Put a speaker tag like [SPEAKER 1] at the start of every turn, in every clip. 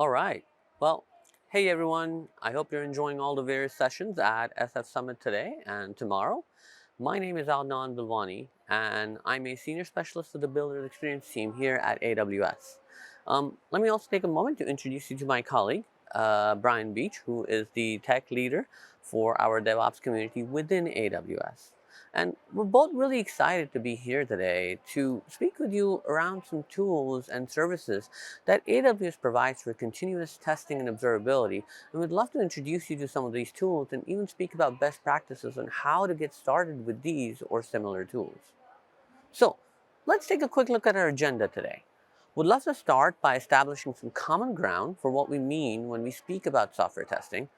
[SPEAKER 1] All right. Well, hey everyone. I hope you're enjoying all the various sessions at SF Summit today and tomorrow. My name is Adnan Bilwani, and I'm a senior specialist for the Builder Experience team here at AWS. Let me also take a moment to introduce you to my colleague, Brian Beach, who is the tech leader for our DevOps community within AWS. And we're both really excited to be here today to speak with you around some tools and services that AWS provides for continuous testing and observability. And we'd love to introduce you to some of these tools and even speak about best practices on how to get started with these or similar tools. So let's take a quick look at our agenda today. We'd love to start by establishing some common ground for what we mean when we speak about software testing,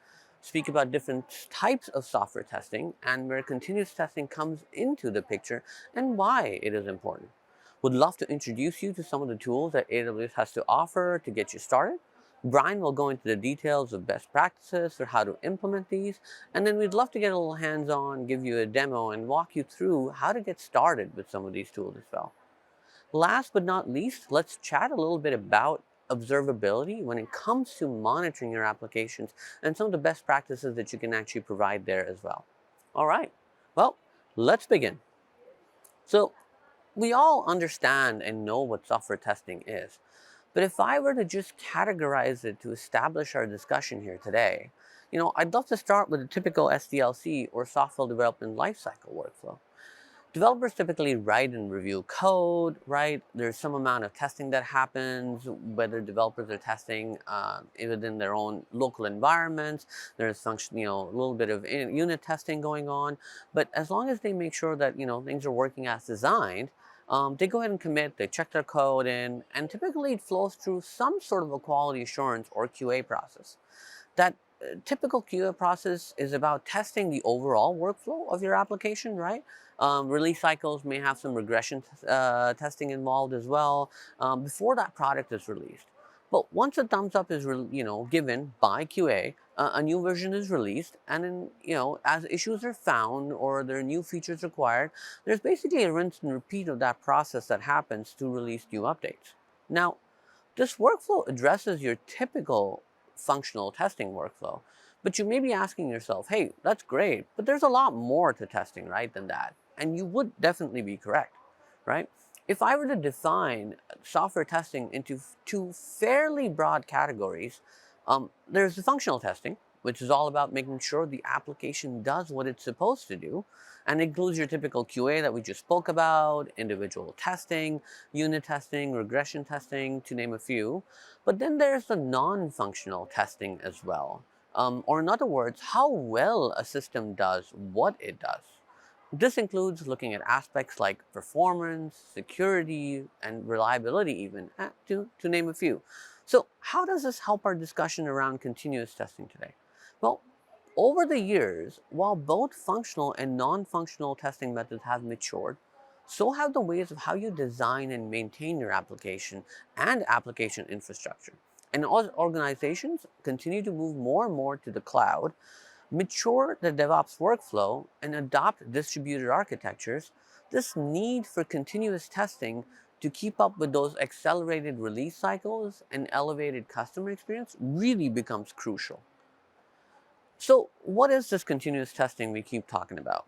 [SPEAKER 1] speak about different types of software testing and where continuous testing comes into the picture and why it is important. Would love to introduce you to some of the tools that AWS has to offer to get you started. Brian will go into the details of best practices for how to implement these, and then we'd love to get a little hands-on, give you a demo, and walk you through how to get started with some of these tools as well. Last but not least, let's chat a little bit about observability when it comes to monitoring your applications and some of the best practices that you can actually provide there as well. All right, well, let's begin. So, we all understand and know what software testing is, but if I were to just categorize it to establish our discussion here today, I'd love to start with a typical SDLC or software development lifecycle workflow. Developers typically write and review code, right? There's some amount of testing that happens, whether developers are testing within their own local environments. There's function, a little bit of unit testing going on. But as long as they make sure that, things are working as designed, they go ahead and commit, they check their code in, and typically it flows through some sort of a quality assurance or QA process. That typical QA process is about testing the overall workflow of your application, right? Release cycles may have some regression testing involved as well before that product is released. But once a thumbs up is given by QA, a new version is released, and then as issues are found or there are new features required, there's basically a rinse and repeat of that process that happens to release new updates. Now, this workflow addresses your typical functional testing workflow, but you may be asking yourself, hey, that's great, but there's a lot more to testing, right, than that. And you would definitely be correct, right? If I were to define software testing into two fairly broad categories, there's the functional testing, which is all about making sure the application does what it's supposed to do, and includes your typical QA that we just spoke about, individual testing, unit testing, regression testing, to name a few. But then there's the non-functional testing as well. Or in other words, how well a system does what it does. This includes looking at aspects like performance, security, and reliability even, to name a few. So how does this help our discussion around continuous testing today? Well, over the years, while both functional and non-functional testing methods have matured, so have the ways of how you design and maintain your application and application infrastructure. And as organizations continue to move more and more to the cloud, mature the DevOps workflow, and adopt distributed architectures, this need for continuous testing to keep up with those accelerated release cycles and elevated customer experience really becomes crucial. So, what is this continuous testing we keep talking about?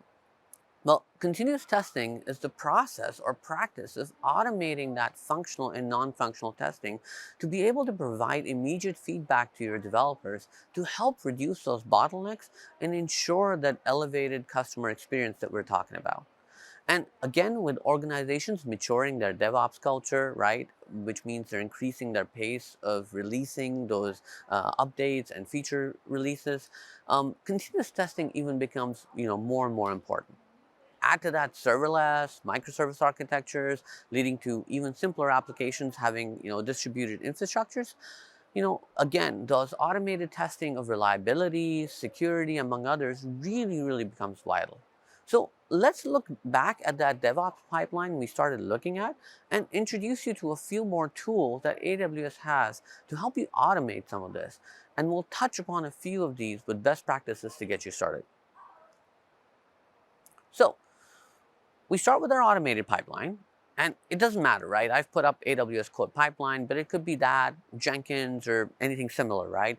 [SPEAKER 1] Well, continuous testing is the process or practice of automating that functional and non-functional testing to be able to provide immediate feedback to your developers to help reduce those bottlenecks and ensure that elevated customer experience that we're talking about. And again, with organizations maturing their DevOps culture, right, which means they're increasing their pace of releasing those updates and feature releases, continuous testing even becomes, more and more important. Add to that serverless, microservice architectures, leading to even simpler applications having, distributed infrastructures. Again, those automated testing of reliability, security, among others, really becomes vital. So let's look back at that DevOps pipeline we started looking at and introduce you to a few more tools that AWS has to help you automate some of this. And we'll touch upon a few of these with best practices to get you started. So we start with our automated pipeline, And it doesn't matter, right? I've put up AWS code pipeline, but it could be that, Jenkins, or anything similar, right?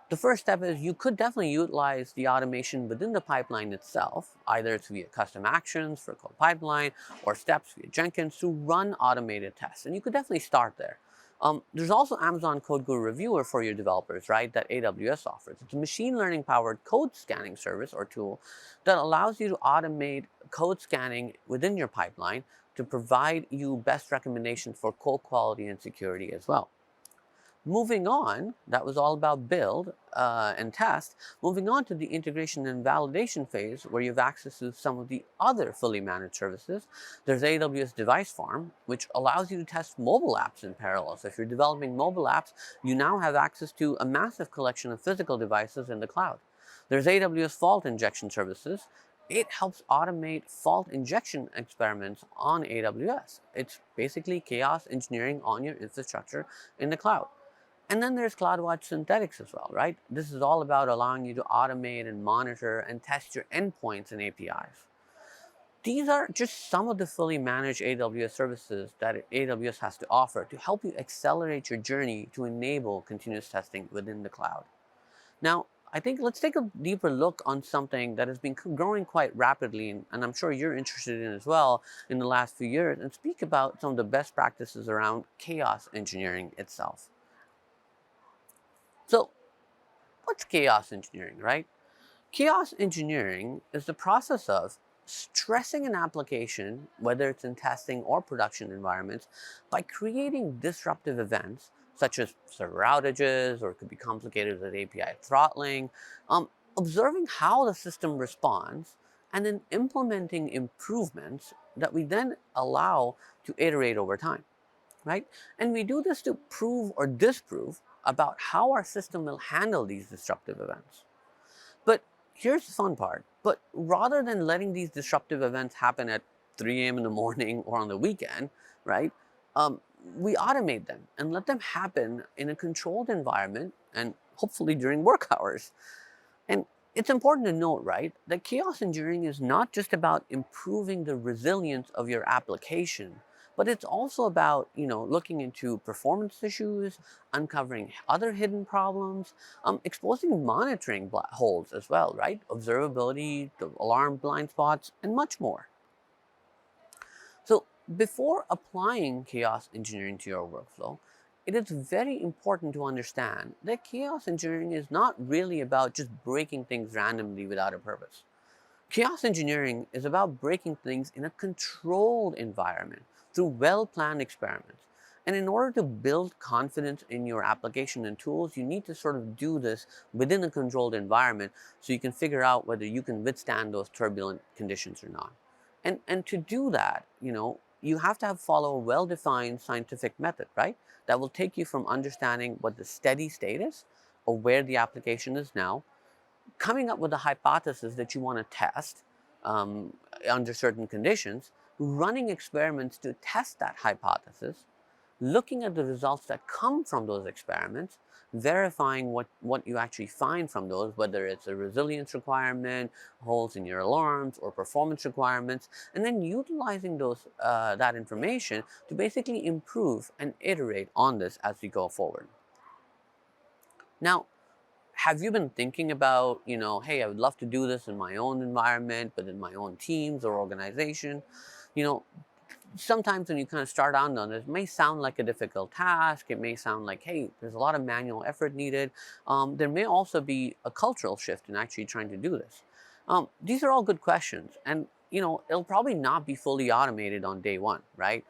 [SPEAKER 1] The first step is you could definitely utilize the automation within the pipeline itself, either it's via custom actions for code pipeline or steps via Jenkins to run automated tests. And you could definitely start there. There's also Amazon Code Guru Reviewer for your developers, right, that AWS offers. It's a machine learning powered code scanning service or tool that allows you to automate code scanning within your pipeline to provide you best recommendations for code quality and security as well. Moving on, that was all about build and test. Moving on to the integration and validation phase, where you have access to some of the other fully managed services. There's AWS Device Farm, which allows you to test mobile apps in parallel. So if you're developing mobile apps, you now have access to a massive collection of physical devices in the cloud. There's AWS Fault Injection Services. It helps automate fault injection experiments on AWS. It's basically chaos engineering on your infrastructure in the cloud. And then there's CloudWatch Synthetics as well, right? This is all about allowing you to automate and monitor and test your endpoints and APIs. These are just some of the fully managed AWS services that AWS has to offer to help you accelerate your journey to enable continuous testing within the cloud. Now, I think let's take a deeper look on something that has been growing quite rapidly, and I'm sure you're interested in as well in the last few years, and speak about some of the best practices around chaos engineering itself. So, what's chaos engineering, right? Chaos engineering is the process of stressing an application, whether it's in testing or production environments, by creating disruptive events such as server outages, or it could be complicated with API throttling, observing how the system responds, and then implementing improvements that we then allow to iterate over time, right? And we do this to prove or disprove about how our system will handle these disruptive events. But here's the fun part. But rather than letting these disruptive events happen at 3 a.m. in the morning or on the weekend, right? We automate them and let them happen in a controlled environment and hopefully during work hours. And it's important to note, right, that chaos engineering is not just about improving the resilience of your application, but it's also about, looking into performance issues, uncovering other hidden problems, exposing monitoring holes as well, right? Observability, the alarm blind spots, and much more. So before applying chaos engineering to your workflow, it is very important to understand that chaos engineering is not really about just breaking things randomly without a purpose. Chaos engineering is about breaking things in a controlled environment through well-planned experiments. And in order to build confidence in your application and tools, you need to sort of do this within a controlled environment so you can figure out whether you can withstand those turbulent conditions or not. And to do that, you have to follow a well-defined scientific method, right? That will take you from understanding what the steady state is, or where the application is now, coming up with a hypothesis that you want to test under certain conditions, running experiments to test that hypothesis, looking at the results that come from those experiments, verifying what you actually find from those, whether it's a resilience requirement, holes in your alarms, or performance requirements, and then utilizing that information to basically improve and iterate on this as we go forward. Now, have you been thinking about, hey, I would love to do this in my own environment, but in my own teams or organization? Sometimes when you kind of start out on this, it may sound like a difficult task. It may sound like, hey, there's a lot of manual effort needed. There may also be a cultural shift in actually trying to do this. These are all good questions. And, it'll probably not be fully automated on day one, right?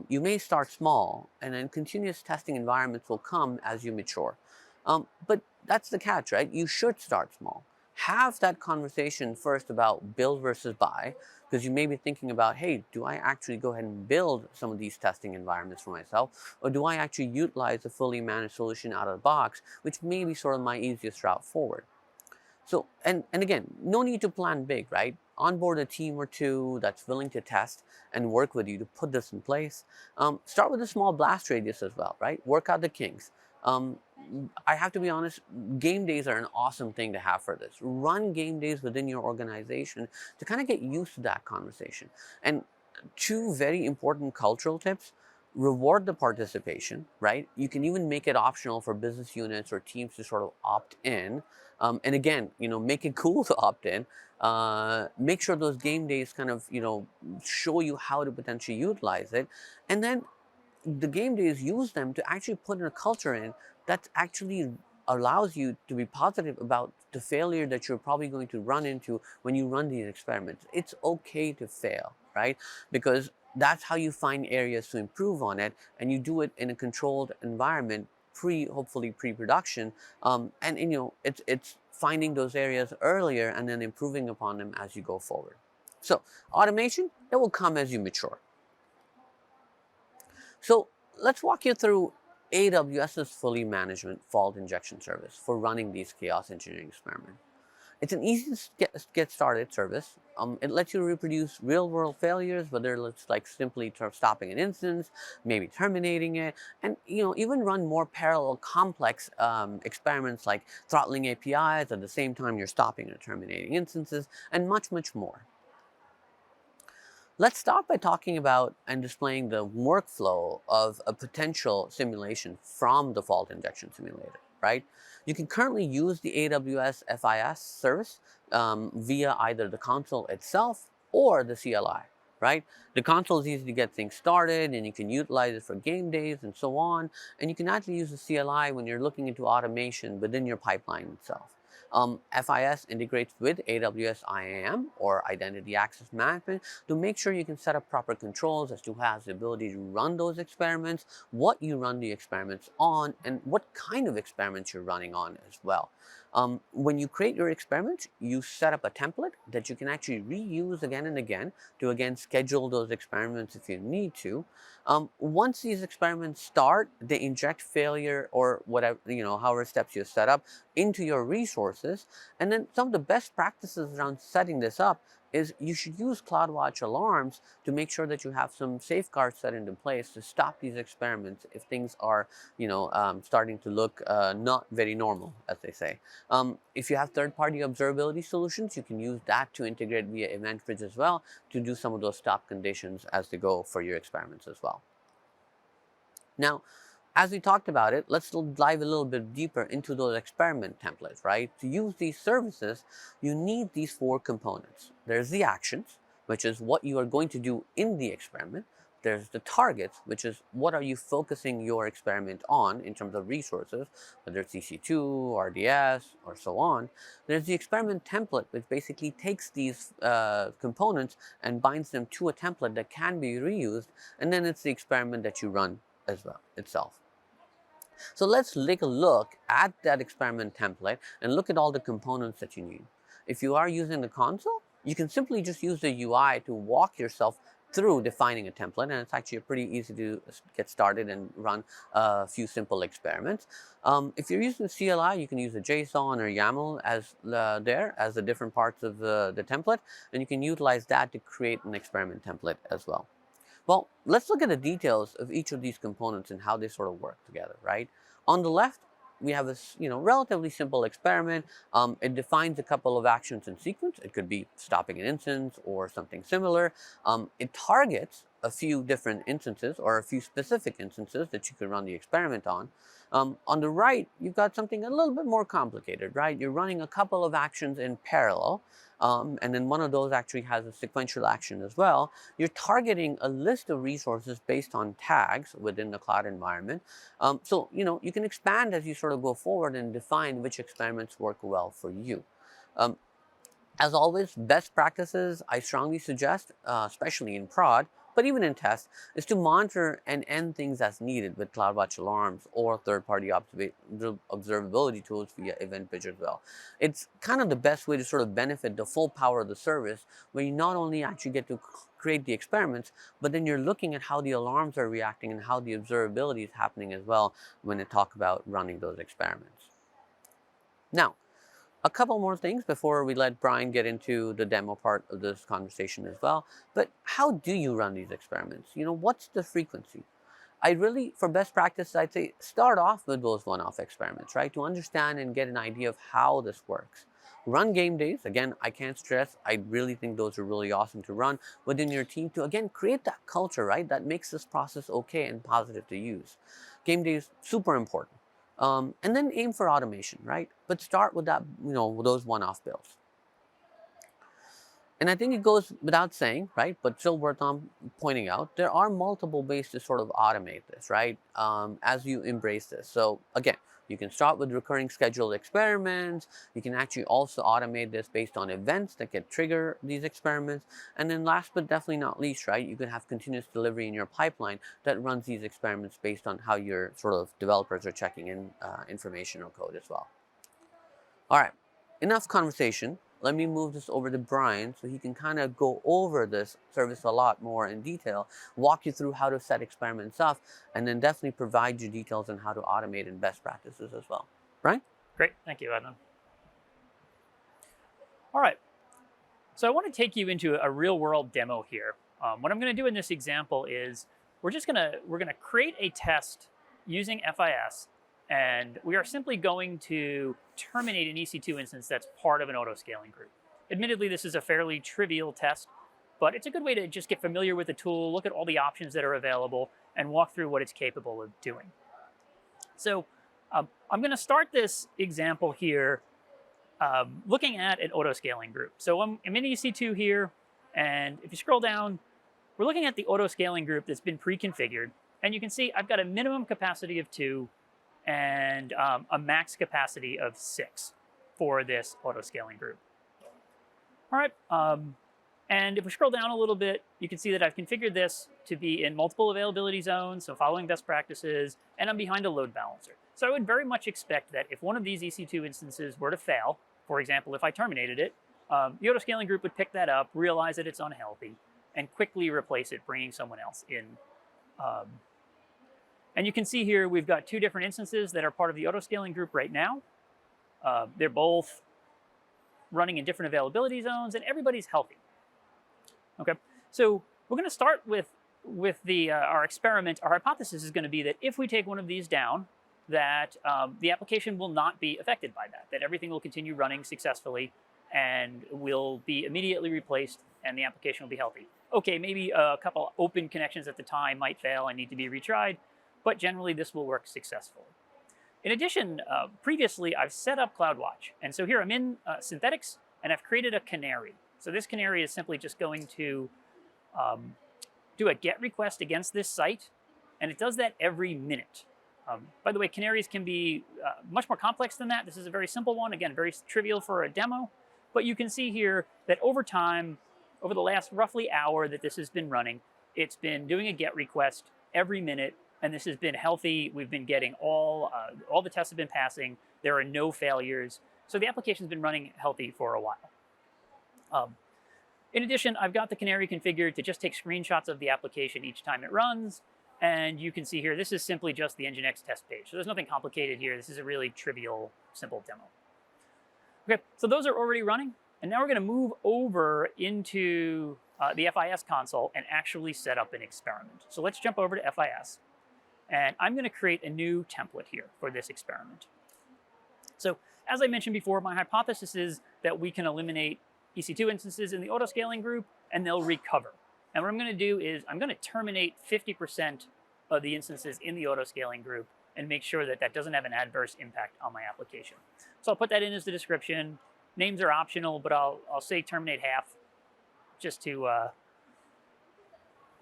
[SPEAKER 1] You may start small, and then continuous testing environments will come as you mature. But that's the catch, right? You should start small. Have that conversation first about build versus buy, because you may be thinking about, hey, do I actually go ahead and build some of these testing environments for myself, or do I actually utilize a fully managed solution out of the box, which may be sort of my easiest route forward? So, and again, no need to plan big, right? Onboard a team or two that's willing to test and work with you to put this in place. Start with a small blast radius as well, right? Work out the kinks. I have to be honest, game days are an awesome thing to have for this. Run game days within your organization to kind of get used to that conversation. And two very important cultural tips: reward the participation, right? You can even make it optional for business units or teams to sort of opt in. And again, make it cool to opt in. Make sure those game days kind of, show you how to potentially utilize it. And then the game days, use them to actually put in a culture in that actually allows you to be positive about the failure that you're probably going to run into when you run these experiments. It's okay to fail, right? Because that's how you find areas to improve on it, and you do it in a controlled environment, hopefully pre-production. And it's finding those areas earlier and then improving upon them as you go forward. So automation, that will come as you mature. So let's walk you through AWS's fully management fault injection service for running these chaos engineering experiments. It's an easy to get started service. It lets you reproduce real world failures, whether it's like simply stopping an instance, maybe terminating it, and even run more parallel complex experiments like throttling APIs at the same time you're stopping or terminating instances, and much, much more. Let's start by talking about and displaying the workflow of a potential simulation from the fault injection simulator, right? You can currently use the AWS FIS service via either the console itself or the CLI, right? The console is easy to get things started, and you can utilize it for game days and so on. And you can actually use the CLI when you're looking into automation within your pipeline itself. FIS integrates with AWS IAM, or Identity Access Management, to make sure you can set up proper controls as to who has the ability to run those experiments, what you run the experiments on, and what kind of experiments you're running on as well. When you create your experiments, you set up a template that you can actually reuse again and again to again schedule those experiments if you need to. Once these experiments start, they inject failure or whatever, however steps you set up into your resources. And then some of the best practices around setting this up is you should use CloudWatch alarms to make sure that you have some safeguards set into place to stop these experiments if things are, starting to look not very normal, as they say. If you have third-party observability solutions, you can use that to integrate via EventBridge as well to do some of those stop conditions as they go for your experiments as well. Now, as we talked about it, let's dive a little bit deeper into those experiment templates, right? To use these services, you need these four components. There's the actions, which is what you are going to do in the experiment. There's the targets, which is what are you focusing your experiment on in terms of resources, whether it's EC2, RDS, or so on. There's the experiment template, which basically takes these components and binds them to a template that can be reused, and then it's the experiment that you run as well itself. So let's take a look at that experiment template and look at all the components that you need. If you are using the console, you can simply just use the UI to walk yourself through defining a template, and it's actually pretty easy to get started and run a few simple experiments. If you're using CLI, you can use a JSON or YAML as the different parts of the template, and you can utilize that to create an experiment template as well. Well, let's look at the details of each of these components and how they sort of work together, right? On the left, we have this, relatively simple experiment. It defines a couple of actions in sequence. It could be stopping an instance or something similar. It targets a few different instances or a few specific instances that you could run the experiment on. On the right, you've got something a little bit more complicated, right? You're running a couple of actions in parallel. And then one of those actually has a sequential action as well. You're targeting a list of resources based on tags within the cloud environment. So, you can expand as you sort of go forward and define which experiments work well for you. As always, best practices I strongly suggest, especially in prod, but even in test, is to monitor and end things as needed with CloudWatch alarms or third-party observability tools via EventBridge as well. It's kind of the best way to sort of benefit the full power of the service, where you not only actually get to create the experiments, but then you're looking at how the alarms are reacting and how the observability is happening as well when you talk about running those experiments. Now, a couple more things before we let Brian get into the demo part of this conversation as well. But how do you run these experiments? What's the frequency? For best practice, I'd say start off with those one-off experiments, right? To understand and get an idea of how this works. Run game days. Again, I can't stress, I really think those are really awesome to run within your team to, again, create that culture, right? That makes this process okay and positive to use. Game days, super important. And then aim for automation, right? But start with that, those one-off builds. And I think it goes without saying, right? But still worth on pointing out, there are multiple ways to sort of automate this, right? As you embrace this. So again, you can start with recurring scheduled experiments. You can actually also automate this based on events that can trigger these experiments. And then last but definitely not least, right? You can have continuous delivery in your pipeline that runs these experiments based on how your sort of developers are checking in information or code as well. All right, enough conversation. Let me move this over to Brian so he can kind of go over this service a lot more in detail, walk you through how to set experiments up, and then definitely provide you details on how to automate and best practices as well. Brian?
[SPEAKER 2] Great, thank you, Adnan. All right, so I want to take you into a real world demo here. What I'm going to do in this example is we're gonna create a test using FIS, and we are simply going to terminate an EC2 instance that's part of an auto-scaling group. Admittedly, this is a fairly trivial test, but it's a good way to just get familiar with the tool, look at all the options that are available, and walk through what it's capable of doing. So I'm going to start this example here looking at an auto-scaling group. So I'm in EC2 here, and if you scroll down, we're looking at the auto-scaling group that's been pre-configured, and you can see I've got a minimum capacity of 2 and a max capacity of 6 for this auto-scaling group. All right, and if we scroll down a little bit, you can see that I've configured this to be in multiple availability zones, so following best practices, and I'm behind a load balancer. So I would very much expect that if one of these EC2 instances were to fail, for example, if I terminated it, the auto-scaling group would pick that up, realize that it's unhealthy, and quickly replace it, bringing someone else in. And you can see here we've got 2 different instances that are part of the auto-scaling group right now. They're both running in different availability zones, and everybody's healthy. Okay, so we're going to start with our experiment. Our hypothesis is going to be that if we take one of these down, that the application will not be affected by that everything will continue running successfully and will be immediately replaced, and the application will be healthy. Okay, maybe a couple open connections at the time might fail and need to be retried, but generally this will work successfully. In addition, previously I've set up CloudWatch, and so here I'm in Synthetics, and I've created a canary. So this canary is simply just going to do a GET request against this site, and it does that every minute. By the way, canaries can be much more complex than that. This is a very simple one, again, very trivial for a demo, but you can see here that over time, over the last roughly hour that this has been running, it's been doing a GET request every minute, and this has been healthy. We've been getting all the tests have been passing. There are no failures. So the application's been running healthy for a while. In addition, I've got the canary configured to just take screenshots of the application each time it runs. And you can see here, this is simply just the Nginx test page. So there's nothing complicated here. This is a really trivial, simple demo. Okay, so those are already running. And now we're going to move over into the FIS console and actually set up an experiment. So let's jump over to FIS. And I'm going to create a new template here for this experiment. So as I mentioned before, my hypothesis is that we can eliminate EC2 instances in the auto-scaling group, and they'll recover. And what I'm going to do is I'm going to terminate 50% of the instances in the auto-scaling group and make sure that that doesn't have an adverse impact on my application. So I'll put that in as the description. Names are optional, but I'll say terminate half just to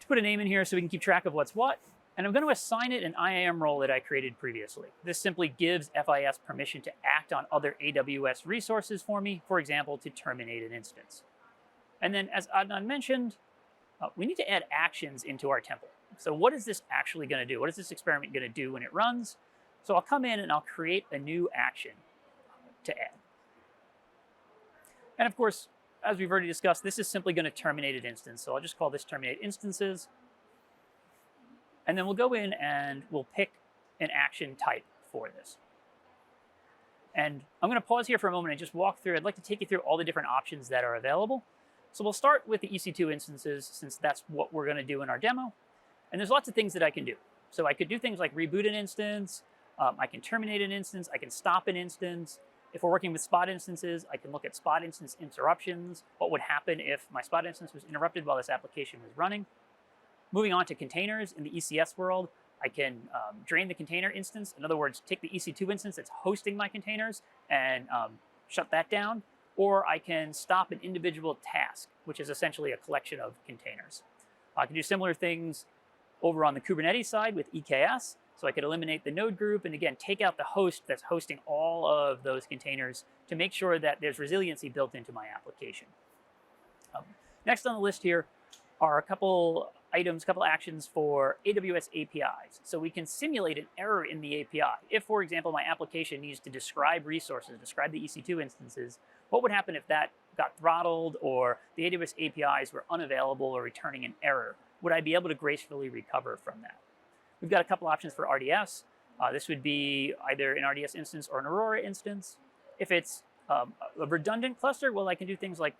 [SPEAKER 2] put a name in here so we can keep track of what's what. And I'm going to assign it an IAM role that I created previously. This simply gives FIS permission to act on other AWS resources for me, for example, to terminate an instance. And then, as Adnan mentioned, we need to add actions into our template. So what is this actually going to do? What is this experiment going to do when it runs? So I'll come in and I'll create a new action to add. And of course, as we've already discussed, this is simply going to terminate an instance. So I'll just call this terminate instances. And then we'll go in and we'll pick an action type for this. And I'm going to pause here for a moment and just walk through. I'd like to take you through all the different options that are available. So we'll start with the EC2 instances, since that's what we're going to do in our demo. And there's lots of things that I can do. So I could do things like reboot an instance. I can terminate an instance. I can stop an instance. If we're working with spot instances, I can look at spot instance interruptions. What would happen if my spot instance was interrupted while this application was running? Moving on to containers in the ECS world, I can drain the container instance. In other words, take the EC2 instance that's hosting my containers and shut that down. Or I can stop an individual task, which is essentially a collection of containers. I can do similar things over on the Kubernetes side with EKS. So I could eliminate the node group and again, take out the host that's hosting all of those containers to make sure that there's resiliency built into my application. Next on the list here are a couple items, couple actions for AWS APIs. So we can simulate an error in the API. If, for example, my application needs to describe resources, describe the EC2 instances, what would happen if that got throttled or the AWS APIs were unavailable or returning an error? Would I be able to gracefully recover from that? We've got a couple options for RDS. This would be either an RDS instance or an Aurora instance. If it's a redundant cluster, well, I can do things like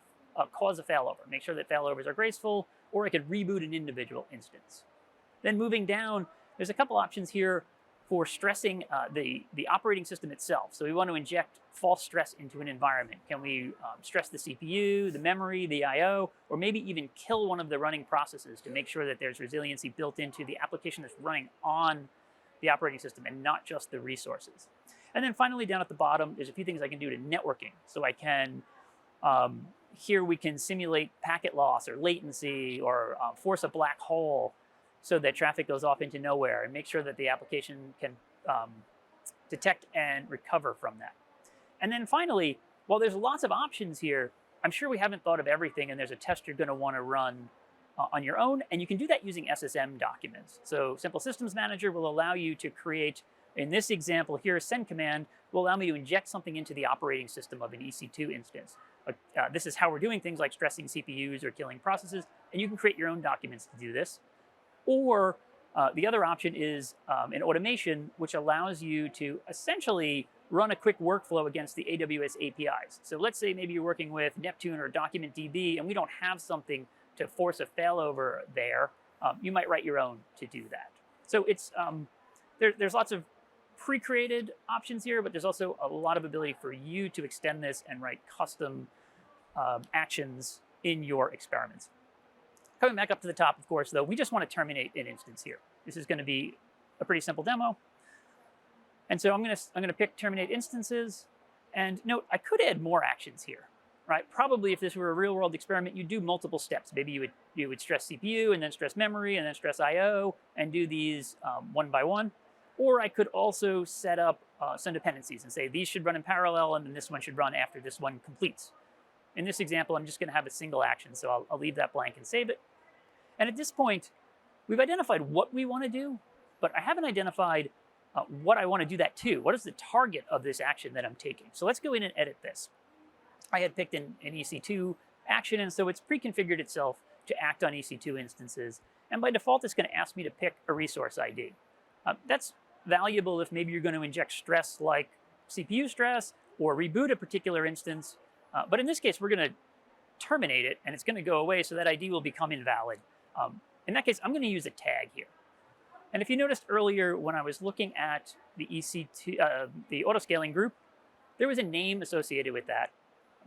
[SPEAKER 2] cause a failover, make sure that failovers are graceful, or I could reboot an individual instance. Then moving down, there's a couple options here for stressing the operating system itself. So we want to inject false stress into an environment. Can we stress the CPU, the memory, the IO, or maybe even kill one of the running processes to make sure that there's resiliency built into the application that's running on the operating system and not just the resources. And then finally, down at the bottom, there's a few things I can do to networking. So I can, here we can simulate packet loss or latency or force a black hole so that traffic goes off into nowhere and make sure that the application can detect and recover from that. And then finally, while there's lots of options here, I'm sure we haven't thought of everything and there's a test you're going to want to run on your own, and you can do that using SSM documents. So Simple Systems Manager will allow you to create, in this example here, a send command will allow me to inject something into the operating system of an EC2 instance. This is how we're doing things like stressing CPUs or killing processes, and you can create your own documents to do this. Or the other option is an automation, which allows you to essentially run a quick workflow against the AWS APIs. So let's say maybe you're working with Neptune or DocumentDB, and we don't have something to force a failover there. You might write your own to do that. So it's there's lots of pre-created options here, but there's also a lot of ability for you to extend this and write custom actions in your experiments. Coming back up to the top, of course, though, we just want to terminate an instance here. This is going to be a pretty simple demo. And so I'm going to pick terminate instances. And note, I could add more actions here, right? Probably if this were a real world experiment, you'd do multiple steps. Maybe you would stress CPU and then stress memory and then stress IO and do these one by one. Or I could also set up some dependencies and say these should run in parallel and then this one should run after this one completes. In this example, I'm just going to have a single action, so I'll leave that blank and save it. And at this point, we've identified what we want to do, but I haven't identified what I want to do that to. What is the target of this action that I'm taking? So let's go in and edit this. I had picked an EC2 action, and so it's pre-configured itself to act on EC2 instances. And by default, it's going to ask me to pick a resource ID. That's valuable if maybe you're going to inject stress like CPU stress or reboot a particular instance. But in this case, we're going to terminate it, and it's going to go away, so that ID will become invalid. In that case, I'm going to use a tag here. And if you noticed earlier when I was looking at the EC2, the autoscaling group, there was a name associated with that.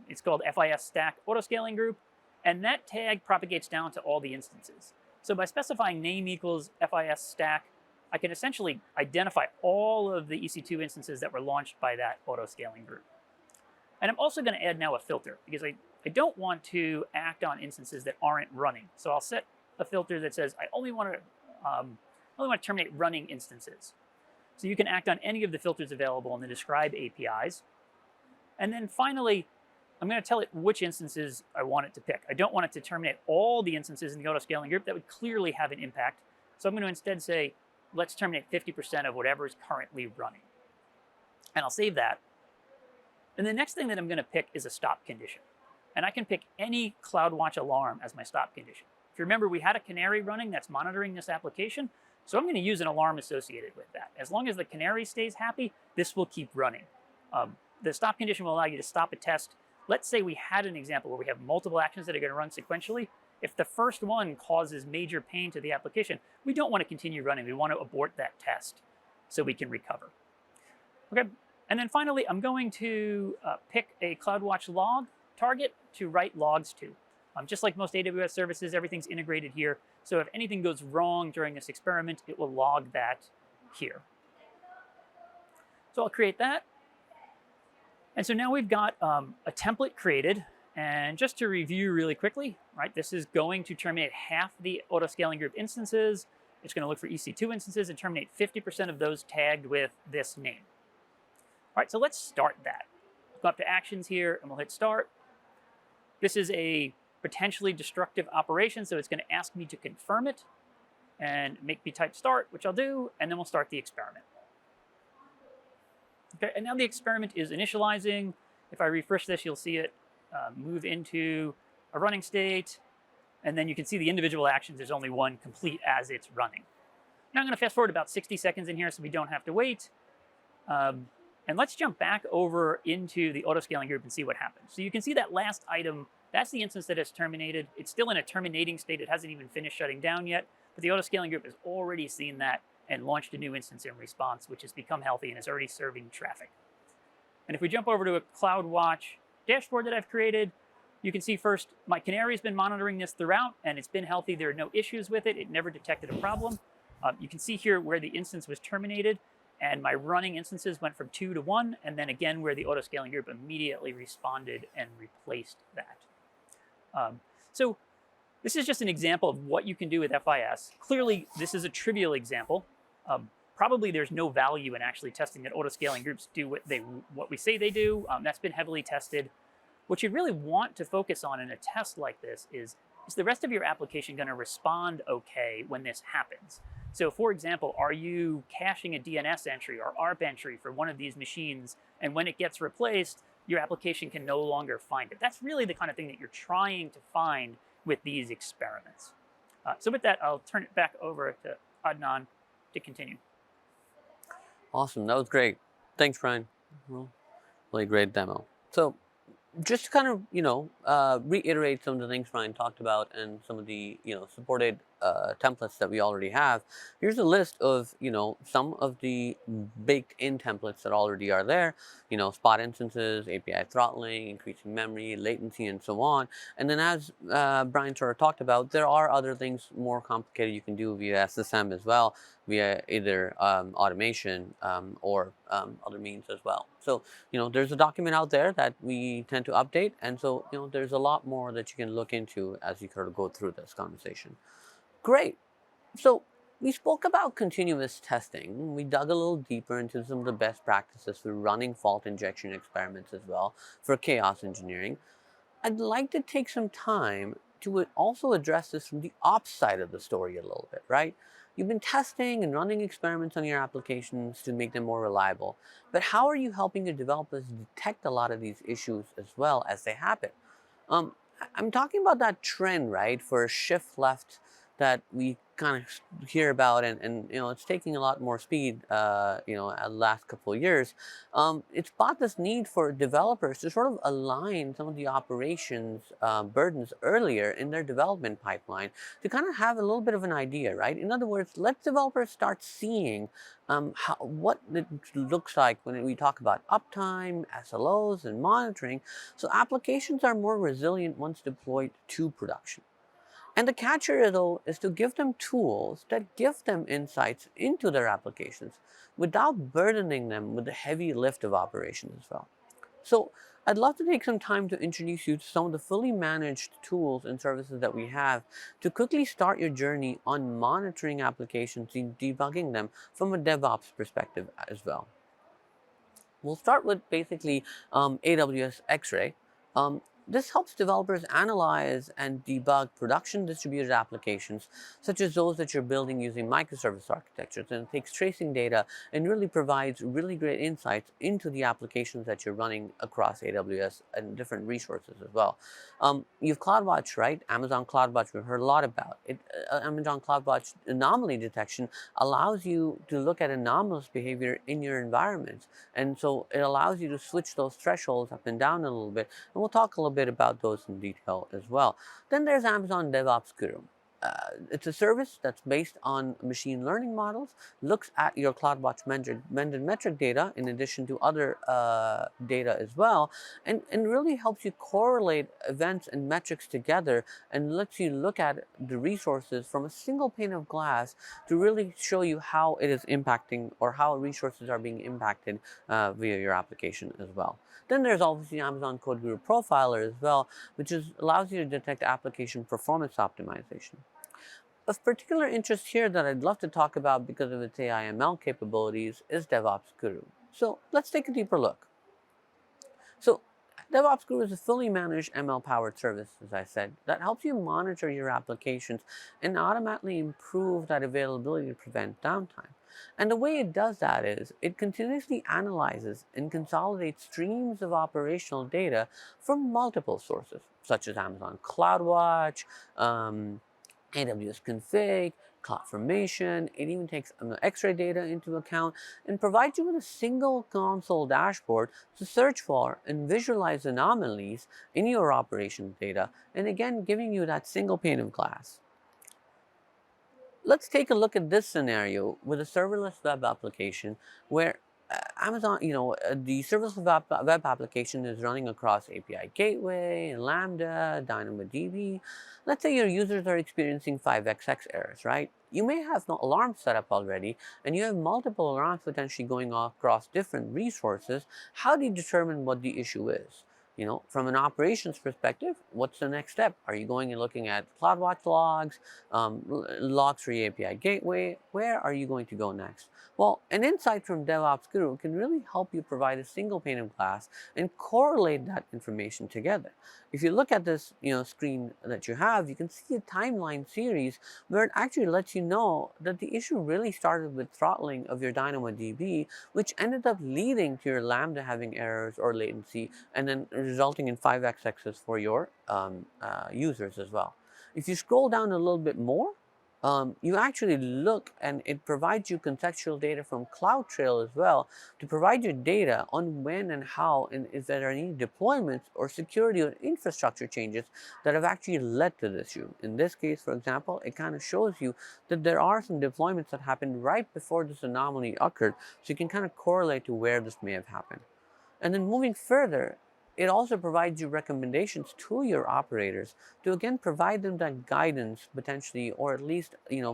[SPEAKER 2] It's called FIS stack autoscaling group, and that tag propagates down to all the instances. So by specifying name equals FIS stack, I can essentially identify all of the EC2 instances that were launched by that autoscaling group. And I'm also going to add now a filter because I don't want to act on instances that aren't running. So I'll set a filter that says I only want to terminate running instances. So you can act on any of the filters available in the describe APIs. And then finally, I'm going to tell it which instances I want it to pick. I don't want it to terminate all the instances in the autoscaling group. That would clearly have an impact. So I'm going to instead say, let's terminate 50% of whatever is currently running. And I'll save that. And the next thing that I'm going to pick is a stop condition. And I can pick any CloudWatch alarm as my stop condition. If you remember, we had a canary running that's monitoring this application. So I'm going to use an alarm associated with that. As long as the canary stays happy, this will keep running. The stop condition will allow you to stop a test. Let's say we had an example where we have multiple actions that are going to run sequentially. If the first one causes major pain to the application, we don't want to continue running. We want to abort that test so we can recover. Okay. And then finally, I'm going to pick a CloudWatch log target to write logs to. Just like most AWS services, everything's integrated here. So if anything goes wrong during this experiment, it will log that here. So I'll create that. And so now we've got a template created. And just to review really quickly, right, this is going to terminate half the autoscaling group instances. It's going to look for EC2 instances and terminate 50% of those tagged with this name. All right, so let's start that. Go up to actions here and we'll hit start. This is a potentially destructive operation, so it's going to ask me to confirm it and make me type start, which I'll do, and then we'll start the experiment. Okay, and now the experiment is initializing. If I refresh this, you'll see it move into a running state, and then you can see the individual actions. There's only one complete as it's running. Now I'm going to fast forward about 60 seconds in here so we don't have to wait. And let's jump back over into the autoscaling group and see what happens. So you can see that last item, that's the instance that has terminated. It's still in a terminating state. It hasn't even finished shutting down yet, but the autoscaling group has already seen that and launched a new instance in response, which has become healthy and is already serving traffic. And if we jump over to a CloudWatch dashboard that I've created, you can see first, my canary's been monitoring this throughout, and it's been healthy. There are no issues with it. It never detected a problem. You can see here where the instance was terminated, and my running instances went from 2 to 1, and then again where the autoscaling group immediately responded and replaced that. So this is just an example of what you can do with FIS. Clearly, this is a trivial example. Probably there's no value in actually testing that autoscaling groups do what we say they do. That's been heavily tested. What you really want to focus on in a test like this is the rest of your application going to respond okay when this happens? So for example, are you caching a DNS entry or ARP entry for one of these machines, and when it gets replaced, your application can no longer find it? That's really the kind of thing that you're trying to find with these experiments. So with that, I'll turn it back over to Adnan to continue.
[SPEAKER 1] Awesome, that was great. Thanks, Brian. Well, really great demo. So just to kind of, reiterate some of the things Brian talked about and some of the, supported templates that we already have. Here's a list of, some of the baked-in templates that already are there. Spot instances, API throttling, increasing memory, latency, and so on. And then as Brian sort of talked about, there are other things more complicated you can do via SSM as well, via either automation or other means as well. So, there's a document out there that we tend to update. And so, there's a lot more that you can look into as you sort of go through this conversation. Great. So we spoke about continuous testing. We dug a little deeper into some of the best practices for running fault injection experiments as well for chaos engineering. I'd like to take some time to also address this from the ops side of the story a little bit, right? You've been testing and running experiments on your applications to make them more reliable, but how are you helping your developers detect a lot of these issues as well as they happen? I'm talking about that trend, right, for a shift left that we kind of hear about, and it's taking a lot more speed, the last couple of years. It's brought this need for developers to sort of align some of the operations burdens earlier in their development pipeline to kind of have a little bit of an idea, right? In other words, let developers start seeing what it looks like when we talk about uptime, SLOs, and monitoring, so applications are more resilient once deployed to production. And the catch here, though, is to give them tools that give them insights into their applications without burdening them with the heavy lift of operations as well. So I'd love to take some time to introduce you to some of the fully managed tools and services that we have to quickly start your journey on monitoring applications and debugging them from a DevOps perspective as well. We'll start with basically AWS X-Ray. This helps developers analyze and debug production distributed applications, such as those that you're building using microservice architectures, and it takes tracing data and really provides really great insights into the applications that you're running across AWS and different resources as well. You've CloudWatch, right? Amazon CloudWatch, we've heard a lot about it. Amazon CloudWatch anomaly detection allows you to look at anomalous behavior in your environments, and so it allows you to switch those thresholds up and down a little bit, and we'll talk a little bit about those in detail as well. Then there's Amazon DevOps Guru. it's a service that's based on machine learning models, looks at your CloudWatch metric data in addition to other data as well, and really helps you correlate events and metrics together and lets you look at the resources from a single pane of glass to really show you how it is impacting or how resources are being impacted via your application as well. Then there's obviously Amazon Code Group Profiler as well, which allows you to detect application performance optimization. Of particular interest here that I'd love to talk about because of its AI/ML capabilities is DevOps Guru. So let's take a deeper look. So DevOps Guru is a fully managed ML-powered service, as I said, that helps you monitor your applications and automatically improve that availability to prevent downtime. And the way it does that is it continuously analyzes and consolidates streams of operational data from multiple sources, such as Amazon CloudWatch, AWS config, CloudFormation. It even takes X-ray data into account and provides you with a single console dashboard to search for and visualize anomalies in your operation data, and again, giving you that single pane of glass. Let's take a look at this scenario with a serverless web application where Amazon, the serverless web application is running across API Gateway, Lambda, DynamoDB. Let's say your users are experiencing 5xx errors, right? You may have no alarms set up already, and you have multiple alarms potentially going across different resources. How do you determine what the issue is? From an operations perspective, what's the next step? Are you going and looking at CloudWatch logs, logs for your API gateway? Where are you going to go next? Well, an insight from DevOps Guru can really help you provide a single pane of glass and correlate that information together. If you look at this screen that you have, you can see a timeline series where it actually lets you know that the issue really started with throttling of your DynamoDB, which ended up leading to your Lambda having errors or latency, and then resulting in 5xx's for your users as well. If you scroll down a little bit more, you actually look and it provides you contextual data from CloudTrail as well to provide you data on when and how and if there are any deployments or security or infrastructure changes that have actually led to this issue. In this case, for example, it kind of shows you that there are some deployments that happened right before this anomaly occurred, so you can kind of correlate to where this may have happened. And then moving further, it also provides you recommendations to your operators to again provide them that guidance potentially, or at least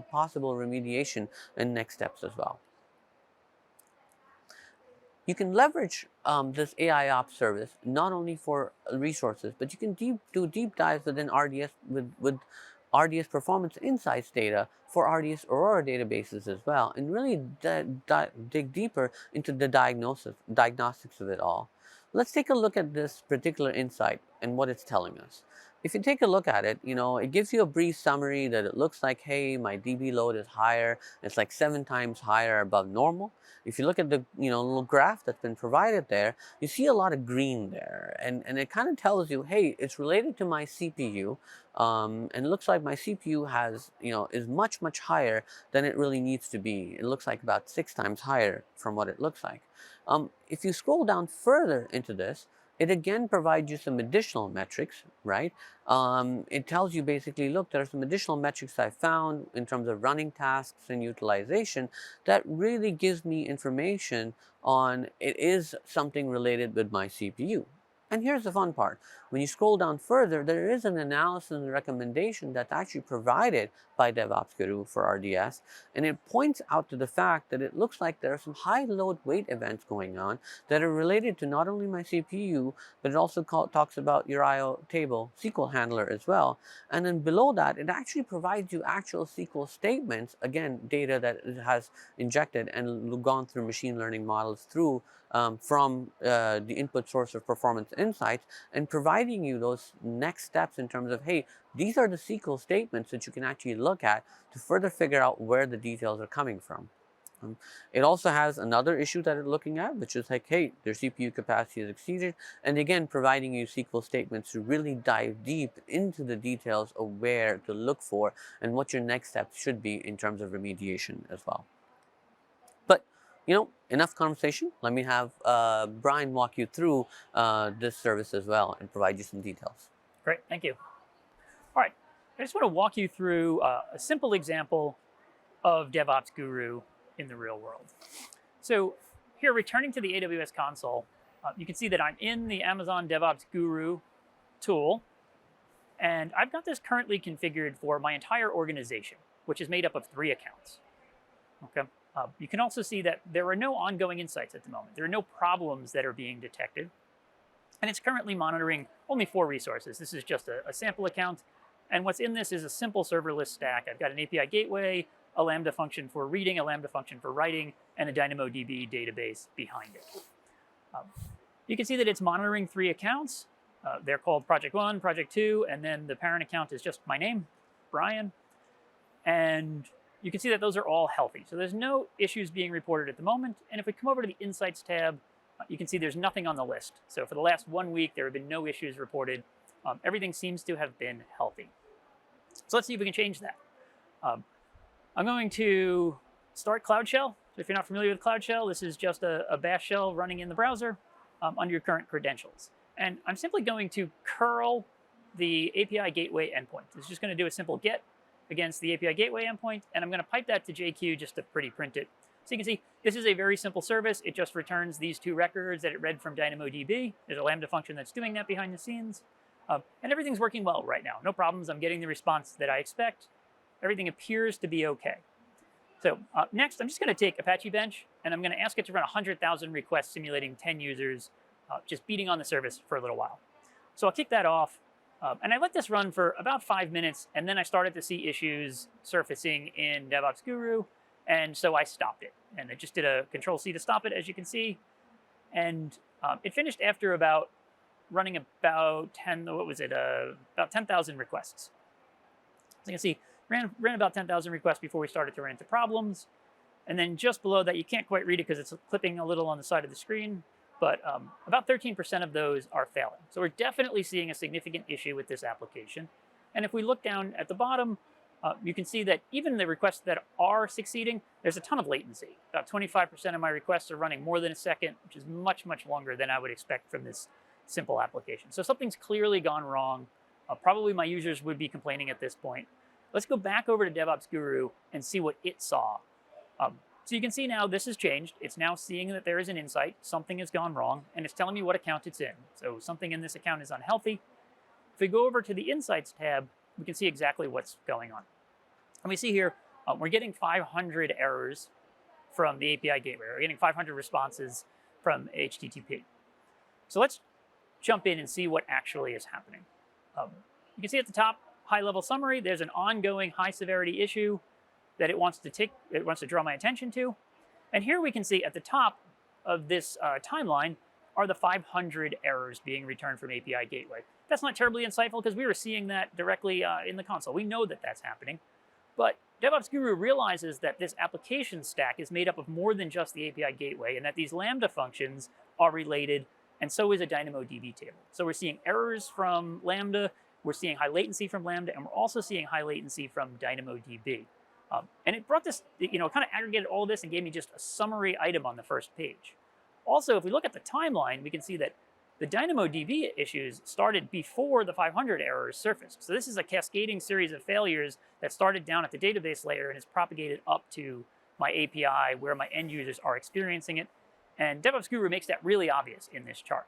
[SPEAKER 1] possible remediation and next steps as well. You can leverage this AI ops service not only for resources, but you can do deep dives within RDS with RDS performance insights data for RDS Aurora databases as well, and really dig deeper into the diagnostics of it all. Let's take a look at this particular insight and what it's telling us. If you take a look at it, it gives you a brief summary that it looks like, hey, my DB load is higher. It's like 7 times higher above normal. If you look at the little graph that's been provided there, you see a lot of green there, and it kind of tells you, hey, it's related to my CPU, and it looks like my CPU has is much higher than it really needs to be. It looks like about 6 times higher from what it looks like. If you scroll down further into this, it again provides you some additional metrics, right? It tells you basically, look, there are some additional metrics I found in terms of running tasks and utilization that really gives me information on it is something related with my CPU. And here's the fun part. When you scroll down further, there is an analysis and recommendation that's actually provided by DevOps Guru for RDS, and it points out to the fact that it looks like there are some high load wait events going on that are related to not only my CPU, but it also talks about your IO table SQL handler as well. And then below that, it actually provides you actual SQL statements, again, data that it has injected and gone through machine learning models through from the input source of performance insights, and providing you those next steps in terms of, hey, these are the SQL statements that you can actually look at to further figure out where the details are coming from. It also has another issue that it's looking at, which is like, hey, their CPU capacity is exceeded, and again, providing you SQL statements to really dive deep into the details of where to look for and what your next steps should be in terms of remediation as well. But enough conversation. Let me have Brian walk you through this service as well and provide you some details.
[SPEAKER 2] Great, thank you. All right, I just want to walk you through a simple example of DevOps Guru in the real world. So here, returning to the AWS console, you can see that I'm in the Amazon DevOps Guru tool, and I've got this currently configured for my entire organization, which is made up of 3 accounts. Okay. You can also see that there are no ongoing insights at the moment. There are no problems that are being detected. And it's currently monitoring only 4 resources. This is just a sample account. And what's in this is a simple serverless stack. I've got an API gateway, a Lambda function for reading, a Lambda function for writing, and a DynamoDB database behind it. You can see that it's monitoring 3 accounts. They're called Project 1, Project 2, and then the parent account is just my name, Brian. And you can see that those are all healthy. So there's no issues being reported at the moment. And if we come over to the Insights tab, you can see there's nothing on the list. So for the last 1 week, there have been no issues reported. Everything seems to have been healthy. So let's see if we can change that. I'm going to start Cloud Shell. So if you're not familiar with Cloud Shell, this is just a bash shell running in the browser under your current credentials. And I'm simply going to curl the API gateway endpoint. It's just going to do a simple get against the API gateway endpoint, and I'm going to pipe that to JQ just to pretty print it. So you can see this is a very simple service. It just returns these 2 records that it read from DynamoDB. There's a Lambda function that's doing that behind the scenes. And everything's working well right now. No problems. I'm getting the response that I expect. Everything appears to be okay. So next, I'm just going to take Apache Bench, and I'm going to ask it to run 100,000 requests simulating 10 users, just beating on the service for a little while. So I'll kick that off. And I let this run for about 5 minutes, and then I started to see issues surfacing in DevOps Guru, and so I stopped it. And I just did a Control-C to stop it, as you can see. And it finished after running about 10,000 requests. So you can see, ran about 10,000 requests before we started to run into problems. And then just below that, you can't quite read it because it's clipping a little on the side of the screen, but about 13% of those are failing. So we're definitely seeing a significant issue with this application. And if we look down at the bottom, you can see that even the requests that are succeeding, there's a ton of latency. About 25% of my requests are running more than a second, which is much, much longer than I would expect from this simple application. So something's clearly gone wrong. Probably my users would be complaining at this point. Let's go back over to DevOps Guru and see what it saw. So you can see now this has changed. It's now seeing that there is an insight, something has gone wrong, and it's telling me what account it's in. So something in this account is unhealthy. If we go over to the Insights tab, we can see exactly what's going on. And we see here, we're getting 500 errors from the API gateway. We're getting 500 responses from HTTP. So let's jump in and see what actually is happening. You can see at the top, high-level summary, there's an ongoing high-severity issue that it wants to draw my attention to. And here we can see at the top of this timeline are the 500 errors being returned from API gateway. That's not terribly insightful because we were seeing that directly in the console. We know that that's happening. But DevOps Guru realizes that this application stack is made up of more than just the API gateway, and that these Lambda functions are related, and so is a DynamoDB table. So we're seeing errors from Lambda, we're seeing high latency from Lambda, and we're also seeing high latency from DynamoDB. And it brought this, kind of aggregated all this and gave me just a summary item on the first page. Also, if we look at the timeline, we can see that the DynamoDB issues started before the 500 errors surfaced. So this is a cascading series of failures that started down at the database layer and is propagated up to my API where my end users are experiencing it. And DevOps Guru makes that really obvious in this chart.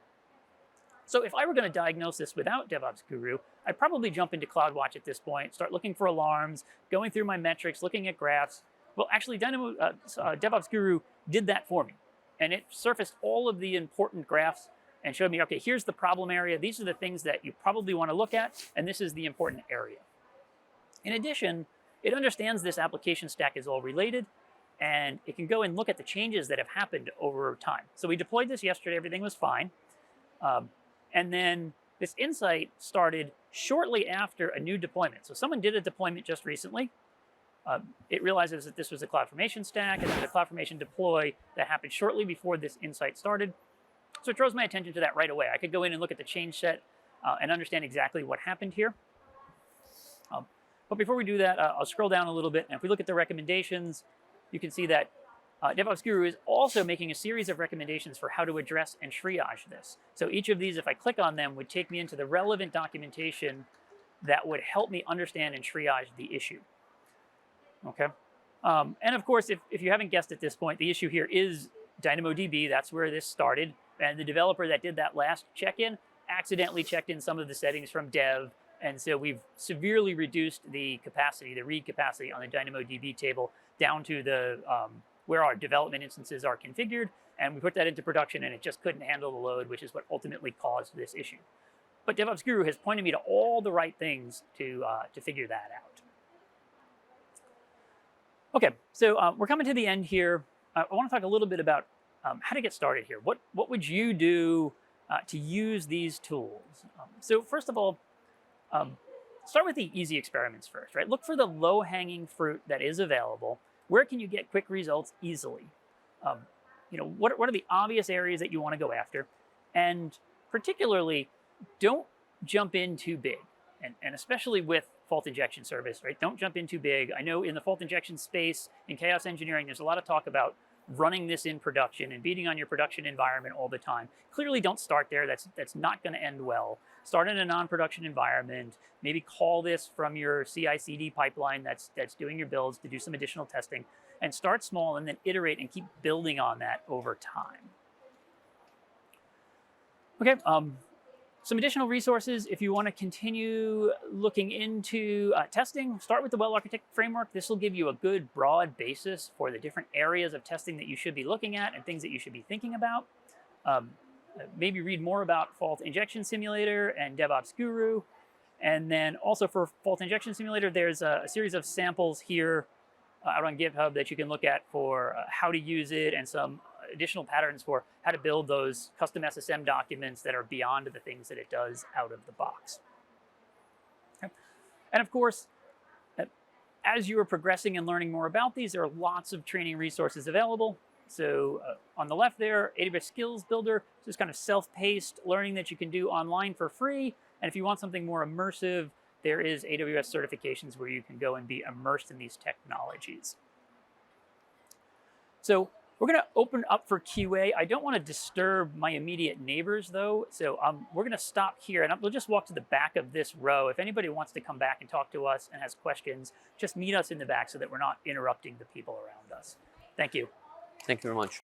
[SPEAKER 2] So if I were going to diagnose this without DevOps Guru, I'd probably jump into CloudWatch at this point, start looking for alarms, going through my metrics, looking at graphs. Well, actually, DevOps Guru did that for me. And it surfaced all of the important graphs and showed me, okay, here's the problem area. These are the things that you probably want to look at, and this is the important area. In addition, it understands this application stack is all related, and it can go and look at the changes that have happened over time. So we deployed this yesterday, everything was fine. And then this insight started shortly after a new deployment. So someone did a deployment just recently. It realizes that this was a CloudFormation stack, and then the CloudFormation deploy that happened shortly before this insight started. So it draws my attention to that right away. I could go in and look at the change set and understand exactly what happened here. But before we do that, I'll scroll down a little bit. And if we look at the recommendations, you can see that DevOps Guru is also making a series of recommendations for how to address and triage this. So each of these, if I click on them, would take me into the relevant documentation that would help me understand and triage the issue. Okay. And of course, if you haven't guessed at this point, the issue here is DynamoDB. That's where this started. And the developer that did that last check-in accidentally checked in some of the settings from dev. And so we've severely reduced the capacity, the read capacity on the DynamoDB table down to the where our development instances are configured. And we put that into production and it just couldn't handle the load, which is what ultimately caused this issue. But DevOps Guru has pointed me to all the right things to figure that out. Okay, so we're coming to the end here. I want to talk a little bit about how to get started here. What would you do to use these tools? So first of all, start with the easy experiments first, right? Look for the low-hanging fruit that is available. Where can you get quick results easily? What are the obvious areas that you want to go after? And particularly, don't jump in too big, and especially with fault injection service, right? Don't jump in too big. I know in the fault injection space, in chaos engineering, there's a lot of talk about running this in production and beating on your production environment all the time. Clearly don't start there. That's not going to end well. Start in a non-production environment. Maybe call this from your CI/CD pipeline that's doing your builds to do some additional testing, and start small and then iterate and keep building on that over time. Okay, some additional resources if you want to continue looking into testing. Start with the well-architected framework. This will give you a good broad basis for the different areas of testing that you should be looking at and things that you should be thinking about. Maybe read more about Fault Injection Simulator and DevOps Guru. And then also for Fault Injection Simulator, there's a series of samples here out on GitHub that you can look at for how to use it, and some additional patterns for how to build those custom SSM documents that are beyond the things that it does out of the box. Okay. And of course, as you are progressing and learning more about these, there are lots of training resources available. So on the left there, AWS Skills Builder, just kind of self-paced learning that you can do online for free. And if you want something more immersive, there is AWS certifications where you can go and be immersed in these technologies. So we're going to open up for QA. I don't want to disturb my immediate neighbors, though. So we're going to stop here, and we'll just walk to the back of this row. If anybody wants to come back and talk to us and has questions, just meet us in the back so that we're not interrupting the people around us. Thank you.
[SPEAKER 1] Thank you very much.